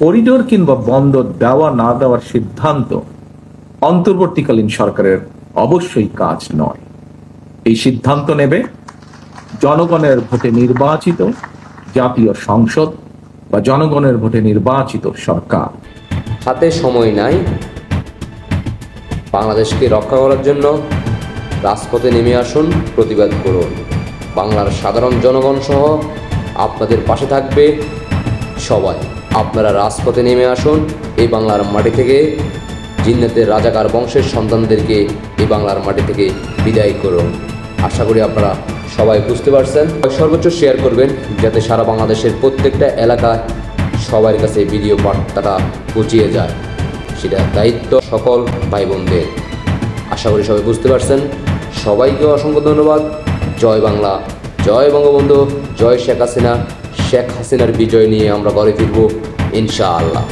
Corridor কিংবা বন্দর দেওয়া না দেওয়ার সিদ্ধান্ত অন্তর্বর্তীকালীন সরকারের অবশ্যই কাজ নয়। এই সিদ্ধান্ত নেবে জনগণের ভোটে নির্বাচিত জাতীয় সংসদ বা জনগণের ভোটে নির্বাচিত সরকার। হাতে সময় নাই, বাংলাদেশকে রক্ষা করার জন্য রাজপথে নেমে আসুন, প্রতিবাদ করুন। বাংলার সাধারণ জনগণ সহ আপনাদের পাশে থাকবে সবাই। আপনারা রাজপথে নেমে আসুন, এই বাংলার মাটি থেকে জিন্নাতের রাজাকার বংশের সন্তানদেরকে এই বাংলার মাটি থেকে বিদায় করুন। আশা করি আপনারা সবাই বুঝতে পারছেন। সর্বোচ্চ শেয়ার করবেন যাতে সারা বাংলাদেশের প্রত্যেকটা এলাকায় সবার কাছে ভিডিও বার্তাটা পৌঁছিয়ে যায়, সেটা দায়িত্ব সকল ভাই বোনদের। আশা করি সবাই বুঝতে পারছেন। সবাইকে অসংখ্য ধন্যবাদ। জয় বাংলা, জয় বঙ্গবন্ধু, জয় শেখ হাসিনা। শেখ হাসিনার বিজয় নিয়ে আমরা ঘরে ফিরব ইনশাআল্লাহ।